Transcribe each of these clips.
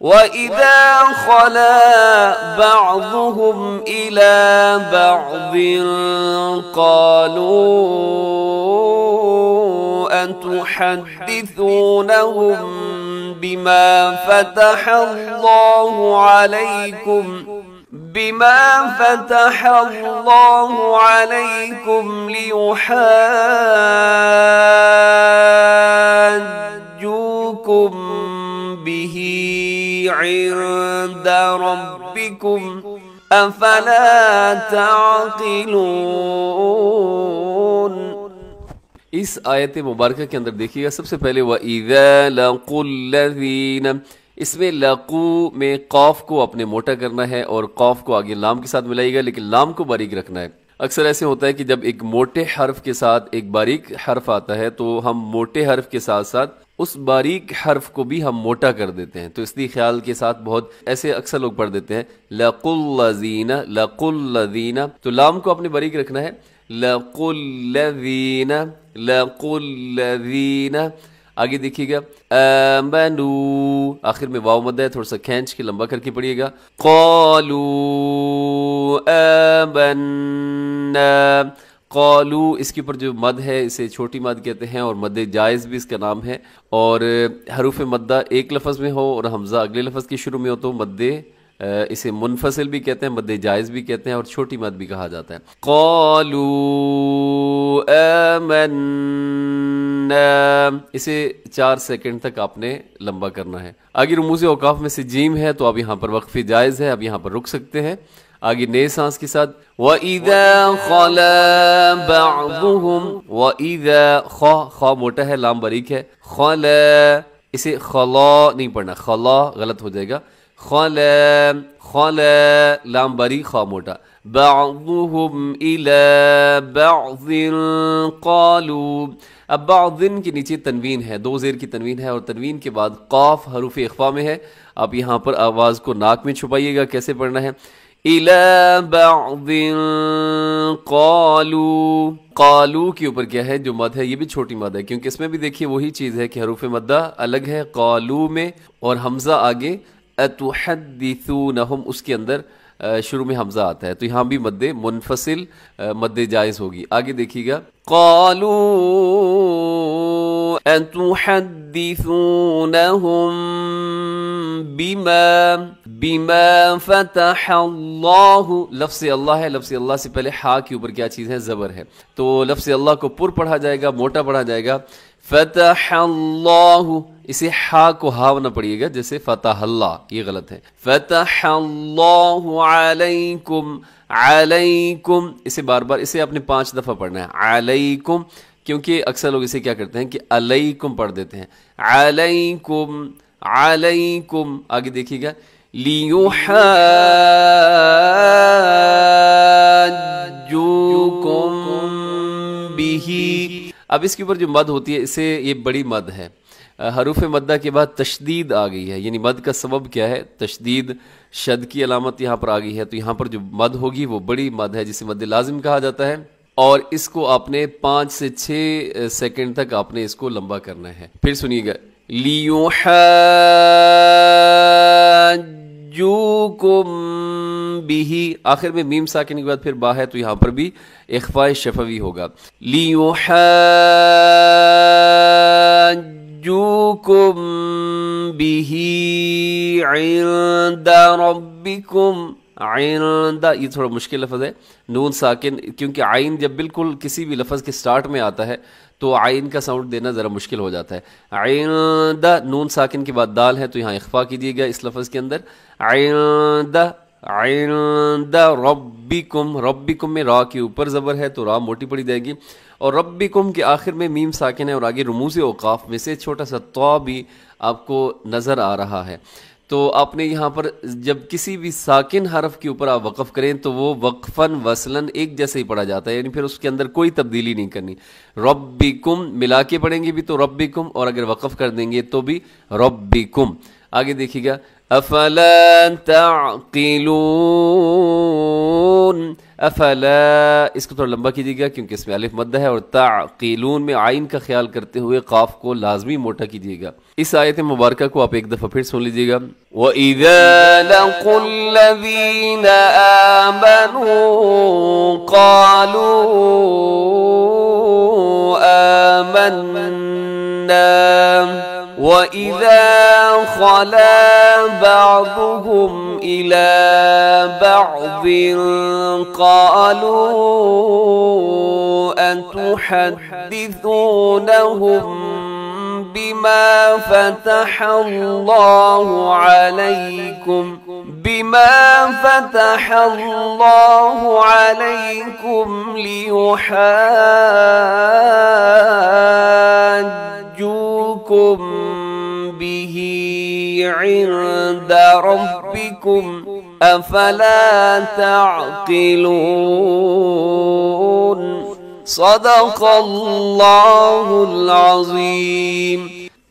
وَإِذَا خَلَا بَعْضُهُمْ إِلَى بَعْضٍ قَالُوا أَتُحَدِّثُونَهُم بِمَا فتح الله عليكم ليحاجوكم به عند ربكم افلا تعقلون۔ اس آیت مبارکہ کے اندر دیکھیے گا سب سے پہلے وَإِذَا لَقُوا الَّذِينَ، اس میں لقو میں قاف کو اپنے موٹا کرنا ہے اور قاف کو آگے لام کے ساتھ ملائے گا، لیکن لام کو باریک رکھنا ہے۔ اکثر ایسے ہوتا ہے کہ جب ایک موٹے حرف کے ساتھ ایک باریک حرف آتا ہے تو ہم موٹے حرف کے ساتھ ساتھ اس باریک حرف کو بھی ہم موٹا کر دیتے ہیں، تو اس لیے خیال کے ساتھ بہت ایسے اکثر لوگ پڑھ دیتے ہیں لَقُوا الَّذِينَ لَقُوا الَّذِينَ، تو لام کو اپنے باریک رکھنا ہے لَقُوا الَّذِينَ لَقُوا الَّذِينَ۔ آگے دیکھیے گا آمنوا، آخر میں واو مد ہے، تھوڑا سا کھینچ کے لمبا کر کے پڑھیے گا قالوا آمنا۔ قالو اس کے اوپر جو مد ہے اسے چھوٹی مد کہتے ہیں اور مد جائز بھی اس کا نام ہے، اور حروف مدہ ایک لفظ میں ہو اور حمزہ اگلے لفظ کے شروع میں ہو تو مد اسے منفصل بھی کہتے ہیں، مد جائز بھی کہتے ہیں اور چھوٹی مد بھی کہا جاتا ہے۔ قالوا آمنا، اسے 4 سیکنڈ تک آپ نے لمبا کرنا ہے۔ آگے رموز اوقاف میں سے جیم ہے تو اب یہاں پر وقفی جائز ہے، اب یہاں پر رک سکتے ہیں۔ آگے نئے سانس کے ساتھ وَإِذَا خَلَا بَعْضُهُمْ، وَإِذَا خا موٹا ہے، لام باریک ہے، خَلَا اسے خلا نہیں پڑھنا، خلا غلط ہو جائے گا، خَلَا لام باریک خا موٹا، بَعْضُهُمْ إِلَى بَعْضٍ قَالُوا، اب بعضن کے نیچے تنوین ہے، 2 زیر کی تنوین ہے اور تنوین کے بعد قاف حروف اخفا میں ہے۔ اب یہاں پر آواز کو ناک میں چھپائیے گا، کیسے پڑھنا ہے إِلَى بَعْضٍ قَالُوا، قالو کے اوپر کیا ہے جو مد ہے یہ بھی چھوٹی مد ہے، کیونکہ اس میں بھی دیکھیے وہی چیز ہے کہ حروف مدہ الگ ہے قالو میں اور حمزہ آگے أَتُحَدِّثُونَهُم اس کے اندر شروع میں حمزہ آتا ہے، تو یہاں بھی مد منفصل مد جائز ہوگی۔ آگے دیکھیے گا قالوا أَتُحَدِّثُونَهُم بما فتح اللہ، لفظ اللہ ہے، لفظ اللہ سے پہلے ہا کے اوپر کیا چیز ہے زبر ہے، تو لفظ اللہ کو پر پڑھا جائے گا، موٹا پڑھا جائے گا، فتح اللہ، اسے ہا کو ہاو نہ پڑھیے گا جیسے فتح اللہ، یہ غلط ہے، فتح اللہ علیکم، علیکم اسے بار بار اسے آپ نے 5 دفعہ پڑھنا ہے علیکم، کیونکہ اکثر لوگ اسے کیا کرتے ہیں کہ علیکم پڑھ دیتے ہیں، علیکم علیکم۔ آگے دیکھیے گا لیحاجوکم بہ، اب اس کے اوپر جو مد ہوتی ہے اسے یہ بڑی مد ہے، حروف مدہ کے بعد تشدید آ گئی ہے، یعنی مد کا سبب کیا ہے تشدید، شد کی علامت یہاں پر آ گئی ہے، تو یہاں پر جو مد ہوگی وہ بڑی مد ہے جسے مد لازم کہا جاتا ہے، اور اس کو آپ نے 5 سے 6 سیکنڈ تک آپ نے اس کو لمبا کرنا ہے۔ پھر سنیے گا لیحاجوکم بہ، آخر میں میم ساکن کے بعد پھر با ہے تو یہاں پر بھی اخفاء شفوی ہوگا، لیحاجوکم بہ عند ربکم، عند یہ تھوڑا مشکل لفظ ہے، نون ساکن، کیونکہ عین جب بالکل کسی بھی لفظ کے سٹارٹ میں آتا ہے تو عین کا ساؤنڈ دینا ذرا مشکل ہو جاتا ہے، عند نون ساکن کے بعد دال ہے تو یہاں اخفا کیجیے گا اس لفظ کے اندر، عند عند ربکم، ربکم میں را کے اوپر زبر ہے تو را موٹی پڑی جائے گی، اور ربکم کے آخر میں میم ساکن ہے اور آگے رموز اوقاف میں سے چھوٹا سا طا بھی آپ کو نظر آ رہا ہے، تو آپ نے یہاں پر جب کسی بھی ساکن حرف کے اوپر آپ وقف کریں تو وہ وقفاً وصلاً ایک جیسے ہی پڑھا جاتا ہے، یعنی پھر اس کے اندر کوئی تبدیلی نہیں کرنی. ربکم ملا کے پڑھیں گے بھی تو ربکم، اور اگر وقف کر دیں گے تو بھی ربکم. آگے دیکھیے گا افلا تعقلون، افلا اس کو تھوڑا لمبا کیجیے گا کیونکہ اس میں الف مدہ ہے، اور تعقلون میں عین کا خیال کرتے ہوئے قاف کو لازمی موٹا کیجیے گا. اس آیت مبارکہ کو آپ ایک دفعہ پھر سن لیجیے گا. وَإِذَا لَقُوا الَّذِينَ آمَنُوا قَالُوا آمَنَّا وَإِذَا خَلَا بَعْضُهُمْ إِلَى بَعْضٍ قَالُوا أَتُحَدِّثُونَهُم بِمَا فَتَحَ اللَّهُ عَلَيْكُمْ لِيُحَاجُّوكُم بِهِ عِندَ رَبِّكُمْ أَفَلَا تَعْقِلُونَ. صدق اللہ العظیم.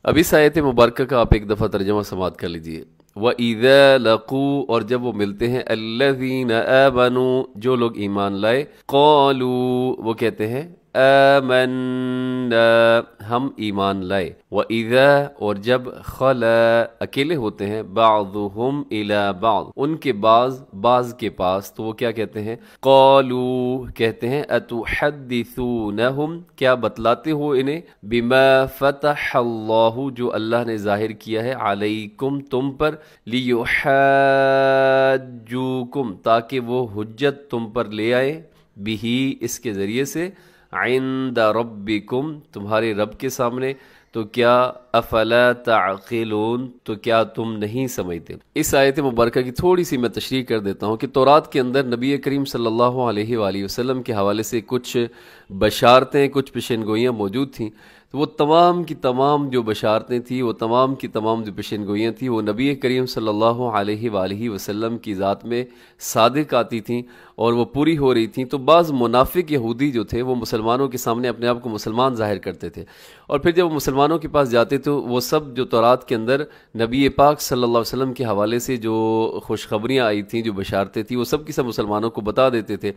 اب اس آیت مبارکہ کا آپ ایک دفعہ ترجمہ سماعت کر لیجئے. وَإِذَا لَقُوا اور جب وہ ملتے ہیں الَّذِينَ آمَنُوا جو لوگ ایمان لائے قالوا وہ کہتے ہیں آمنا ہم ایمان لائے. وَإِذَا اور جب خلا اکیلے ہوتے ہیں بعضهم إلى بعض ان کے بعض کے پاس تو وہ کیا کہتے ہیں قالوا کہتے ہیں اتحدثونہم کیا بتلاتے ہو انہیں بما فتح اللہ جو اللہ نے ظاہر کیا ہے علیکم تم پر لیحاجوکم تاکہ وہ حجت تم پر لے آئے بھی اس کے ذریعے سے عند ربکم تمہارے رب کے سامنے. تو کیا افلا تعقلون تو کیا تم نہیں سمجھتے. اس آیت مبارکہ کی تھوڑی سی میں تشریح کر دیتا ہوں کہ تورات کے اندر نبی کریم صلی اللہ علیہ وآلہ وسلم کے حوالے سے کچھ بشارتیں کچھ پیشن گوئیاں موجود تھیں. تو وہ تمام کی تمام جو بشارتیں تھیں وہ تمام کی تمام جو پیشن گوئیاں تھیں وہ نبی کریم صلی اللہ علیہ وآلہ وسلم کی ذات میں صادق آتی تھیں اور وہ پوری ہو رہی تھیں. تو بعض منافق یہودی جو تھے وہ مسلمانوں کے سامنے اپنے آپ کو مسلمان ظاہر کرتے تھے اور پھر جب وہ مسلمانوں کے پاس جاتے تو وہ سب جو تورات کے اندر نبی پاک صلی اللہ علیہ وسلم کے حوالے سے جو خوشخبریاں آئی تھیں جو بشارتیں تھیں وہ سب کی سب مسلمانوں کو بتا دیتے تھے.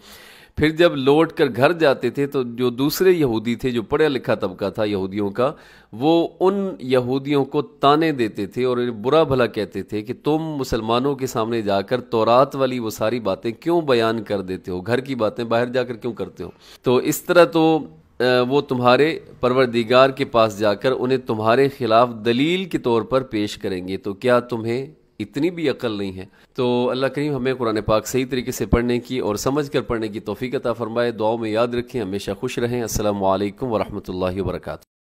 پھر جب لوٹ کر گھر جاتے تھے تو جو دوسرے یہودی تھے جو پڑھا لکھا طبقہ تھا یہودیوں کا وہ ان یہودیوں کو تانے دیتے تھے اور برا بھلا کہتے تھے کہ تم مسلمانوں کے سامنے جا کر تورات والی وہ ساری باتیں کیوں بیان کر دیتے ہو، گھر کی باتیں باہر جا کر کیوں کرتے ہو. تو اس طرح تو وہ تمہارے پروردگار کے پاس جا کر انہیں تمہارے خلاف دلیل کے طور پر پیش کریں گے. تو کیا تمہیں اتنی بھی عقل نہیں ہے؟ تو اللہ کریم ہمیں قرآن پاک صحیح طریقے سے پڑھنے کی اور سمجھ کر پڑھنے کی توفیق عطا فرمائے. دعاؤں میں یاد رکھیں، ہمیشہ خوش رہیں. السلام علیکم ورحمۃ اللہ وبرکاتہ.